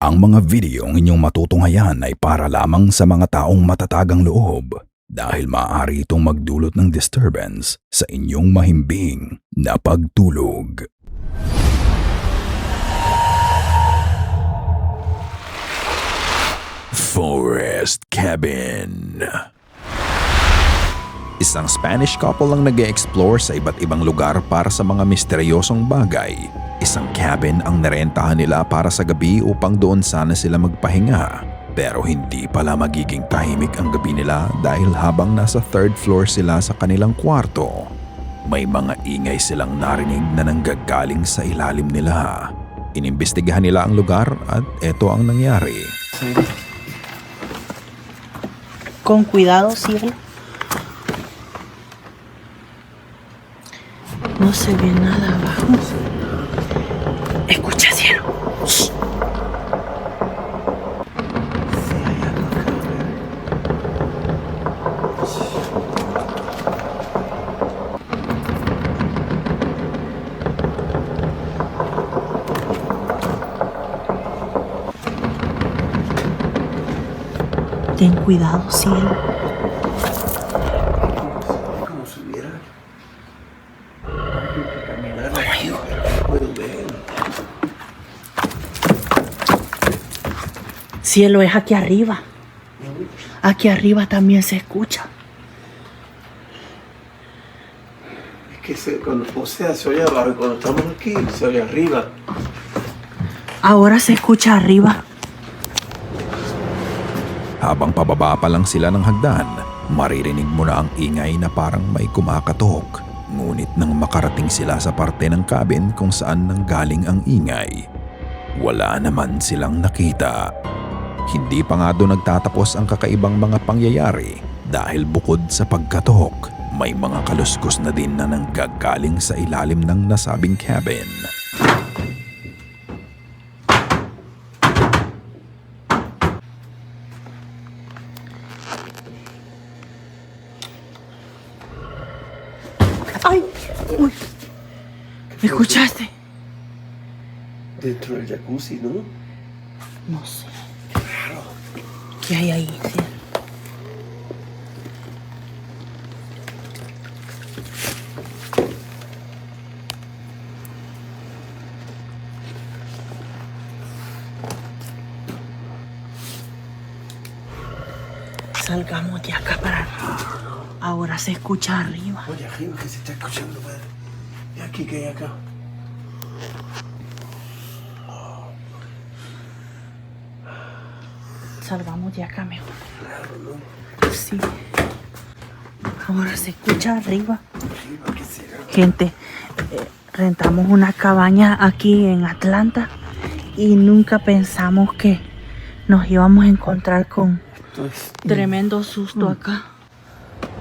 Ang mga videong inyong matutunghayan ay para lamang sa mga taong matatagang loob dahil maaari itong magdulot ng disturbance sa inyong mahimbing na pagtulog. Forest Cabin. Isang Spanish couple ang nag-e-explore sa iba't ibang lugar para sa mga misteryosong bagay. Isang cabin ang narentahan nila para sa gabi upang doon sana sila magpahinga. Pero hindi pala magiging tahimik ang gabi nila dahil habang nasa third floor sila sa kanilang kwarto, may mga ingay silang narinig na nanggagaling sa ilalim nila. Inimbestigahan nila ang lugar at eto ang nangyari. Con cuidado, cielo. No se ve nada abajo. Escucha, cielo. Shh. Ten cuidado, cielo. Como si hubiera alguien que caminara aquí, pero no puedo ver. Cielo, es aquí arriba. Aquí arriba también se escucha. Es que se oye abajo y cuando estamos aquí se oye arriba. Ahora se escucha arriba. Habang pababa pa lang sila ng hagdan, maririnig mo na ang ingay na parang may kumakatok. Ngunit nang makarating sila sa parte ng cabin kung saan nanggaling ang ingay, wala naman silang nakita. Hindi pa nga doon nagtatapos ang kakaibang mga pangyayari dahil bukod sa pagkatok, may mga kaluskos na din na nanggagaling sa ilalim ng nasabing cabin. ¡Ay! Uy. ¿Me escuchaste? Dentro del jacuzzi, ¿no? No sé. ¿Qué hay ahí, cielo? Salgamos de acá para arriba. Ahora se escucha arriba. Oye, arriba que se está escuchando, padre. ¿Y aquí qué hay acá? Salgamos de acá mejor. Claro, ¿no? Sí. Ahora se escucha arriba. Arriba, ¿qué será? Gente, rentamos una cabaña aquí en Atlanta y nunca pensamos que nos íbamos a encontrar con Entonces, tremendo susto acá.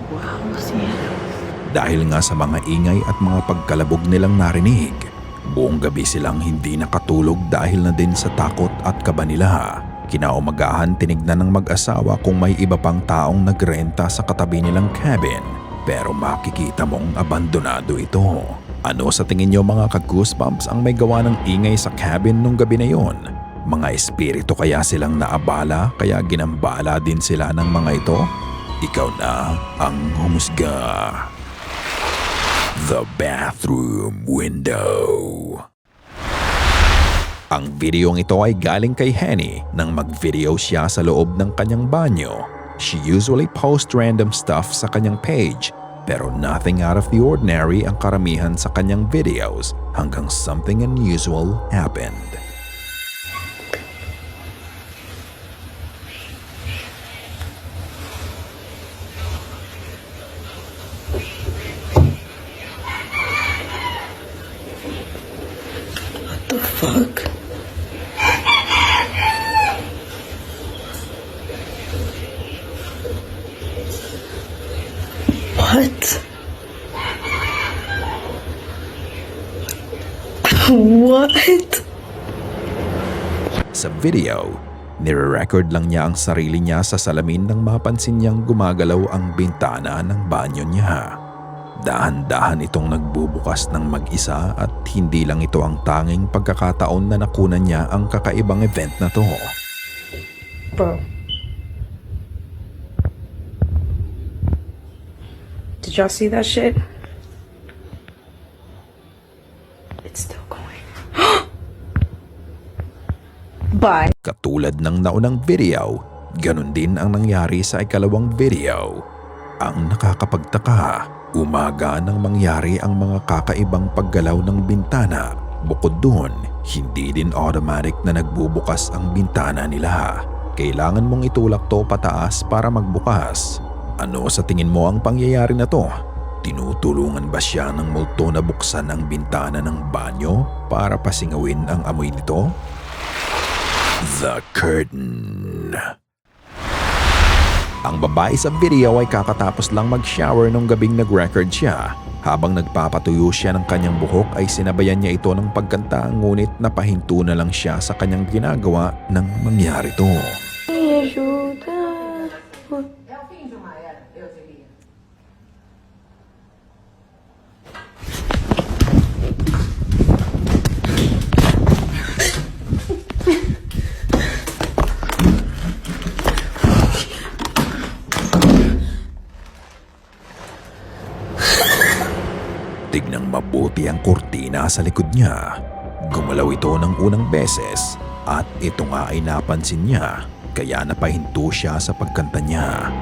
Wow, cielo. Dahil nga sa mga ingay at mga pagkalabog nilang narinig, buong gabi silang hindi nakatulog dahil na din sa takot at kaba nila. Kinaumagahan tinignan ng mag-asawa kung may iba pang taong nagrenta sa katabi nilang cabin, pero makikita mong abandonado ito. Ano sa tingin nyo mga ka-goosebumps ang may gawa ng ingay sa cabin nung gabi na yon? Mga espiritu kaya silang naabala kaya ginambala din sila ng mga ito? Ikaw na ang humusga. The bathroom window. Ang videong ito ay galing kay Henny nang mag-video siya sa loob ng kanyang banyo. She usually posts random stuff sa kanyang page, pero nothing out of the ordinary ang karamihan sa kanyang videos hanggang something unusual happened. the fuck? What? What? Sa video, nire-record lang niya ang sarili niya sa salamin nang mapansin niyang gumagalaw ang bintana ng banyo niya. Dahan-dahan itong nagbubukas ng mag-isa at hindi lang ito ang tanging pagkakataon na nakunan niya ang kakaibang event na to. Bro. Did y'all see that shit? It's still going. Bye. Katulad ng naunang video, ganun din ang nangyari sa ikalawang video. Ang nakakapagtaka, umaga nang mangyari ang mga kakaibang paggalaw ng bintana. Bukod doon, hindi din automatic na nagbubukas ang bintana nila. Kailangan mong itulak to pataas para magbukas. Ano sa tingin mo ang pangyayari na to? Tinutulungan ba siya ng multo na buksan ang bintana ng banyo para pasingawin ang amoy nito? The Curtain. Ang babae sa video ay kakatapos lang mag-shower nung gabing nag-record siya. Habang nagpapatuyo siya ng kanyang buhok ay sinabayan niya ito ng pagkanta, ngunit napahinto na lang siya sa kanyang ginagawa nang mangyari to. Tignang mabuti ang kurtina sa likod niya. Gumalaw ito ng unang beses at ito nga ay napansin niya kaya napahinto siya sa pagkanta niya.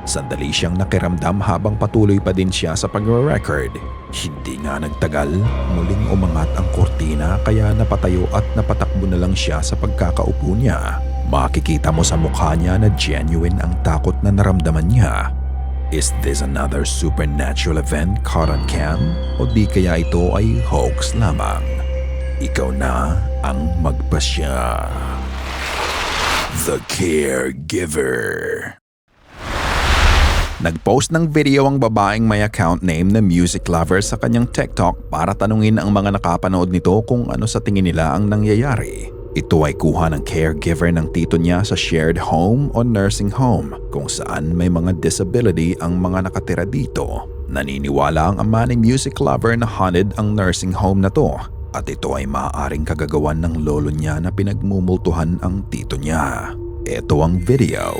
Sandali siyang nakiramdam habang patuloy pa din siya sa pagre-record. Hindi nga nagtagal, muling umangat ang kurtina kaya napatayo at napatakbo na lang siya sa pagkakaupo niya. Makikita mo sa mukha niya na genuine ang takot na naramdaman niya. Is this another supernatural event caught on cam? O di kaya ito ay hoax lamang? Ikaw na ang magpasya. The Caregiver. Nag-post ng video ang babaeng may account name na Music Lover sa kanyang TikTok para tanungin ang mga nakapanood nito kung ano sa tingin nila ang nangyayari. Ito ay kuha ng caregiver ng tito niya sa shared home o nursing home kung saan may mga disability ang mga nakatira dito. Naniniwala ang ama ni Music Lover na haunted ang nursing home na to at ito ay maaaring kagagawan ng lolo niya na pinagmumultuhan ang tito niya. Ito ang video.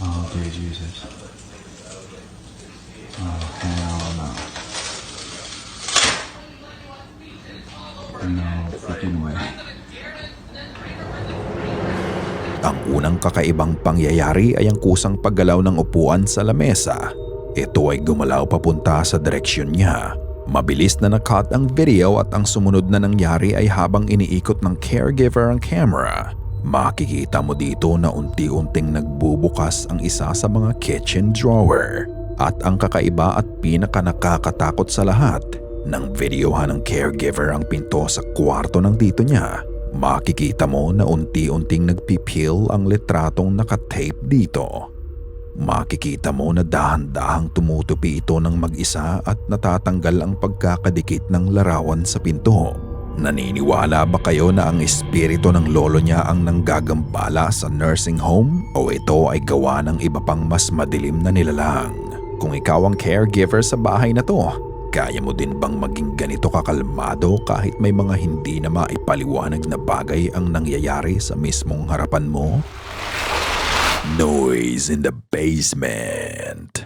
Oh, dear Jesus. Oh, hell no. No freaking way. Ang unang kakaibang pangyayari ay ang kusang paggalaw ng upuan sa lamesa. Ito ay gumalaw papunta sa direksyon niya. Mabilis na na-cut ang video at ang sumunod na nangyari ay habang iniikot ng caregiver ang camera. Makikita mo dito na unti-unting nagbubukas ang isa sa mga kitchen drawer. At ang kakaiba at pinaka-nakakatakot sa lahat, nang videohan ng caregiver ang pinto sa kwarto ng tito niya, makikita mo na unti-unting nagpipil ang litratong nakatape dito. Makikita mo na dahan-dahang tumutupi ito ng mag-isa at natatanggal ang pagkakadikit ng larawan sa pinto. Naniniwala ba kayo na ang espiritu ng lolo niya ang nanggagambala sa nursing home o ito ay gawa ng iba pang mas madilim na nilalang? Kung ikaw ang caregiver sa bahay na to, kaya mo din bang maging ganito kakalmado kahit may mga hindi na maipaliwanag na bagay ang nangyayari sa mismong harapan mo? Noise in the basement.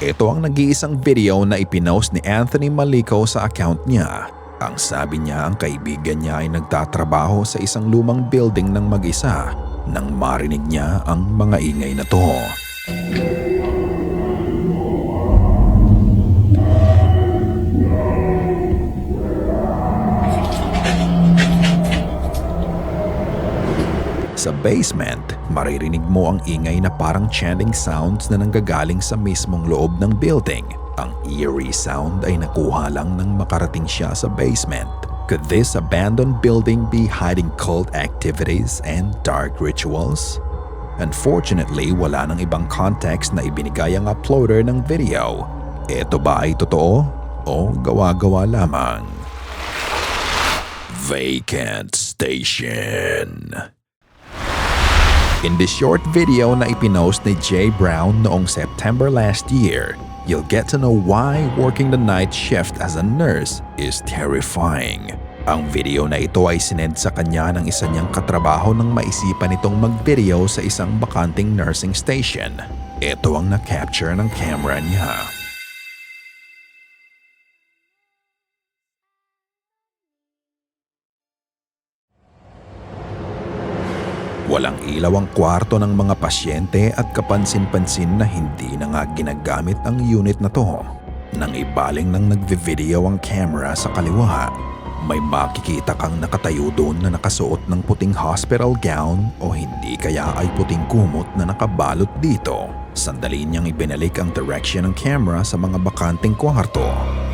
Ito ang nag-iisang video na ipinost ni Anthony Malico sa account niya. Ang sabi niya ang kaibigan niya ay nagtatrabaho sa isang lumang building ng mag-isa nang marinig niya ang mga ingay na to. Sa basement, maririnig mo ang ingay na parang chanting sounds na nanggagaling sa mismong loob ng building. Ang eerie sound ay nakuha lang nang makarating siya sa basement. Could this abandoned building be hiding cult activities and dark rituals? Unfortunately, wala nang ibang context na ibinigay ang uploader ng video. Ito ba ay totoo o gawa-gawa lamang? Vacant Station. In this short video na ipinost ni Jay Brown noong September last year, you'll get to know why working the night shift as a nurse is terrifying. Ang video na ito ay sinend sa kanya ng isa niyang katrabaho nang maisipan itong mag-video sa isang bakanting nursing station. Ito ang na-capture ng camera niya. Walang ilaw ang kwarto ng mga pasyente at kapansin-pansin na hindi na nga ginagamit ang unit na to. Nang ibaling ng nagvi-video ang camera sa kaliwa, may makikita kang nakatayo doon na nakasuot ng puting hospital gown o hindi kaya ay puting kumot na nakabalot dito. Sandali niyang ibinalik ang direction ng camera sa mga bakanting kwarto.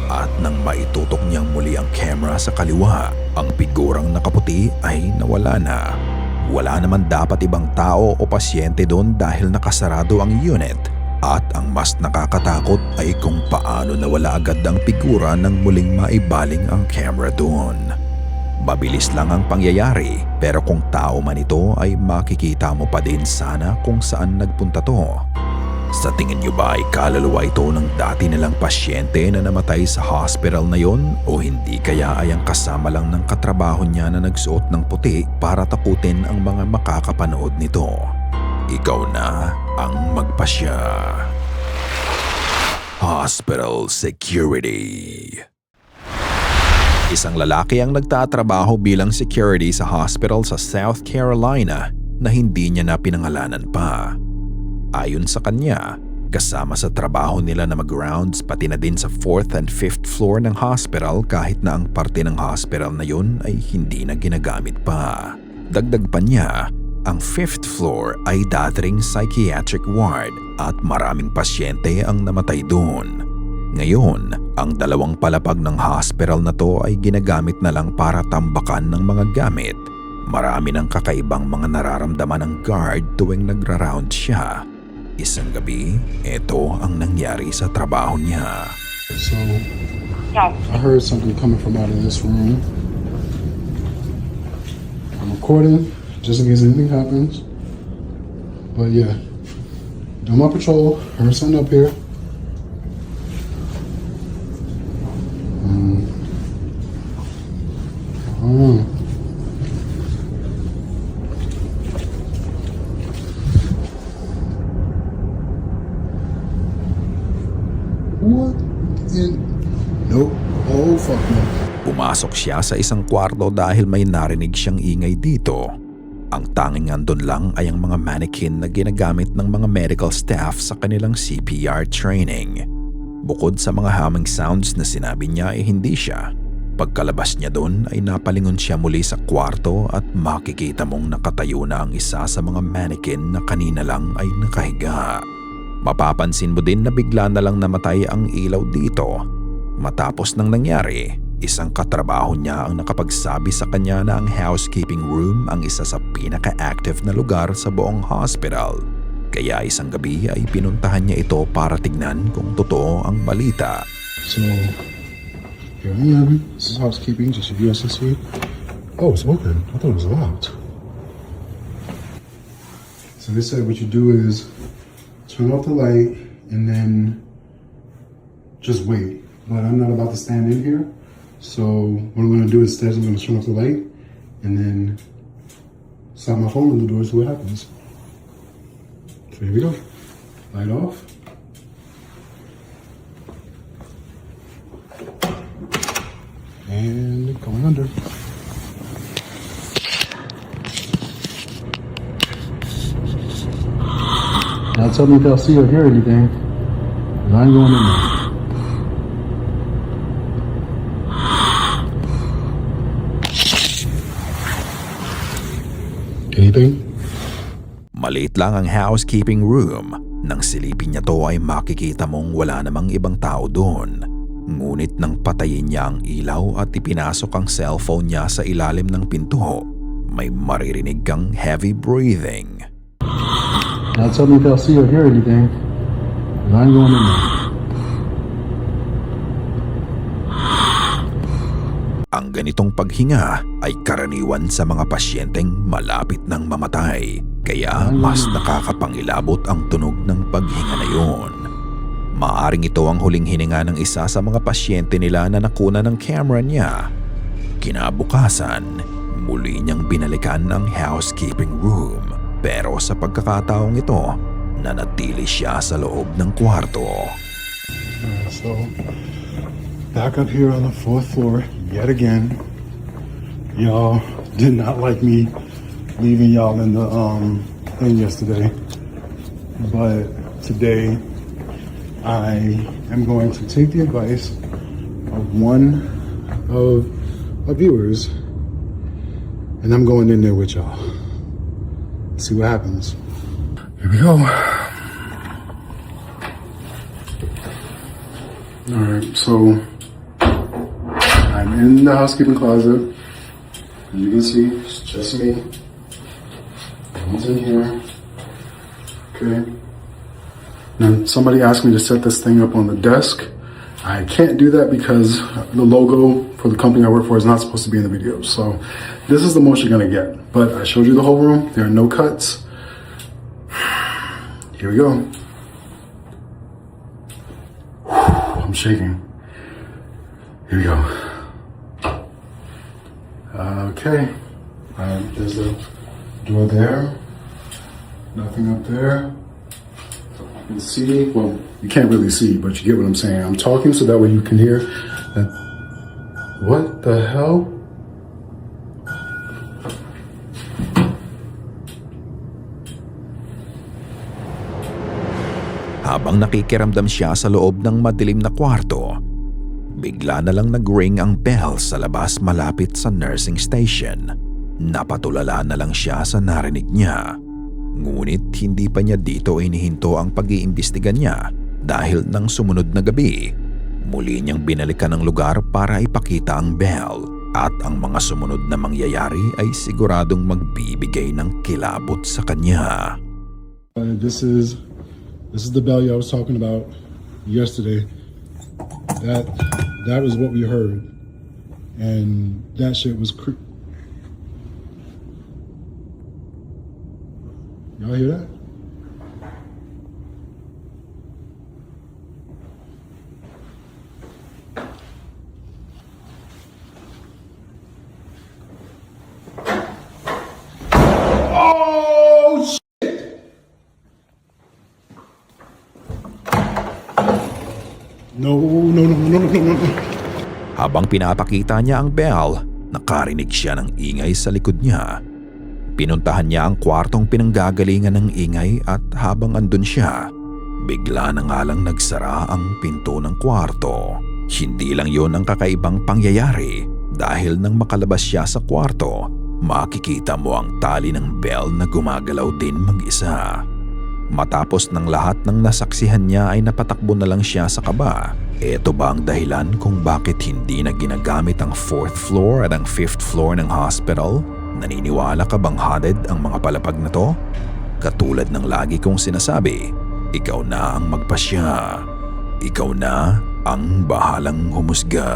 At nang maitutok niyang muli ang camera sa kaliwa, ang figurang nakaputi ay nawala na. Wala naman dapat ibang tao o pasyente doon dahil nakasarado ang unit. At ang mas nakakatakot ay kung paano nawala agad ang figura nang muling maibaling ang camera doon. Mabilis lang ang pangyayari pero kung tao man ito ay makikita mo pa din sana kung saan nagpunta to. Sa tingin niyo ba ay kaluluwa ito ng dati nilang pasyente na namatay sa hospital na yon o hindi kaya ay ang kasama lang ng katrabaho niya na nagsuot ng puti para takutin ang mga makakapanood nito? Ikaw na ang magpasya. Hospital Security. Isang lalaki ang nagtatrabaho bilang security sa hospital sa South Carolina na hindi niya na pinangalanan pa. Ayon sa kanya, kasama sa trabaho nila na mag-rounds pati na din sa 4th and 5th floor ng hospital kahit na ang parte ng hospital na yun ay hindi na ginagamit pa. Dagdag pa niya, ang 5th floor ay dating psychiatric ward at maraming pasyente ang namatay doon. Ngayon, ang dalawang palapag ng hospital na to ay ginagamit na lang para tambakan ng mga gamit. Marami ng kakaibang mga nararamdaman ng guard tuwing nagra-round siya. Isang gabi, ito ang nangyari sa trabaho niya. So, I heard something coming from out of this room. I'm recording, just in case anything happens. But yeah, doing my patrol, heard something up here. What in... Nope. Oh, fuck no. Pumasok siya sa isang kwarto dahil may narinig siyang ingay dito. Ang tanging andun lang ay ang mga mannequin na ginagamit ng mga medical staff sa kanilang CPR training. Bukod sa mga humming sounds na sinabi niya ay hindi siya. Pagkalabas niya doon ay napalingon siya muli sa kwarto at makikita mong nakatayo na ang isa sa mga mannequin na kanina lang ay nakahiga. Mapapansin mo din na bigla na lang namatay ang ilaw dito. Matapos nang nangyari, isang katrabaho niya ang nakapagsabi sa kanya na ang housekeeping room ang isa sa pinaka-active na lugar sa buong hospital. Kaya isang gabi ay pinuntahan niya ito para tignan kung totoo ang balita. So, here I am. This is housekeeping, just a USSC. Oh, it's open. I thought it was locked. So they said what you do is turn off the light and then just wait. But I'm not about to stand in here. So what I'm going to do instead is I'm going to turn off the light and then slide my phone in the door and see what happens. So here we go. Light off. And going under. Now tell me if y'all see or hear anything. 'Cause I ain't going in there. Anything? Maliit lang ang housekeeping room. Nang silipin niya to ay makikita mong wala namang ibang tao doon. Ngunit nang patayin niya ang ilaw at ipinasok ang cellphone niya sa ilalim ng pinto, may maririnig kang heavy breathing. Now tell me if y'all see or hear anything. I ain't going in there. Ang ganitong paghinga ay karaniwan sa mga pasyenteng malapit ng mamatay, kaya mas nakakapangilabot ang tunog ng paghinga na yun. Maaring ito ang huling hininga ng isa sa mga pasyente nila na nakuna ng camera niya. Kinabukasan, muli niyang binalikan ang housekeeping room, pero sa pagkakataong ito, nanatili siya sa loob ng kwarto. So, back up here on the 4th floor, yet again. Y'all did not like me leaving y'all in the thing yesterday. But today, I am going to take the advice of one of our viewers, and I'm going in there with y'all. See what happens. Here we go. Alright, so I'm in the housekeeping closet. You can see it's just me. He's in here. Okay. Now somebody asked me to set this thing up on the desk. I can't do that because the logo for the company I work for is not supposed to be in the video. So this is the most you're gonna get. But I showed you the whole room. There are no cuts. Here we go. I'm shaking. Here we go. Okay. There's the door there. Nothing up there. You can see, well, you can't really see, but you get what I'm saying. I'm talking so that way you can hear that. What the hell? Habang nakikiramdam siya sa loob ng madilim na kwarto, bigla na lang nag-ring ang bell sa labas malapit sa nursing station. Napatulala na lang siya sa narinig niya. Ngunit hindi pa niya dito inihinto ang pag-iimbestiga niya dahil nang sumunod na gabi, muli niyang binalikan ang lugar para ipakita ang bell at ang mga sumunod na mangyayari ay siguradong magbibigay ng kilabot sa kanya. This is the belly I was talking about yesterday. That was what we heard, and that shit was Y'all hear that? Oh shit! No. Habang pinapakita niya ang bell, nakarinig siya ng ingay sa likod niya. Pinuntahan niya ang kwartong pinanggagalingan ng ingay at habang andun siya, bigla na nga lang nagsara ang pinto ng kwarto. Hindi lang yon ang kakaibang pangyayari dahil nang makalabas siya sa kwarto, makikita mo ang tali ng bell na gumagalaw din mag-isa. Matapos ng lahat ng nasaksihan niya ay napatakbo na lang siya sa kaba. Ito ba ang dahilan kung bakit hindi na ginagamit ang 4th floor at ang 5th floor ng hospital? Naniniwala ka bang haunted ang mga palapag na to? Katulad ng lagi kong sinasabi, ikaw na ang magpasya. Ikaw na ang bahalang humusga.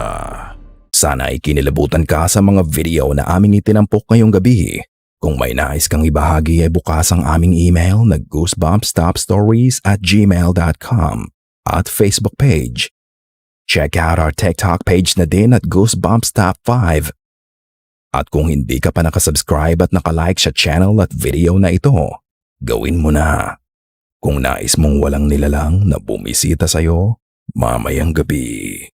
Sana ay kinilabutan ka sa mga video na aming itinampok ngayong gabi. Kung may nais kang ibahagi ay bukas ang aming email na goosebumpstopstories@gmail.com at Facebook page. Check out our TikTok page na din at goosebumpstop5. At kung hindi ka pa nakasubscribe at nakalike sa channel at video na ito, gawin mo na. Kung nais mong walang nilalang na bumisita sa'yo mamayang gabi.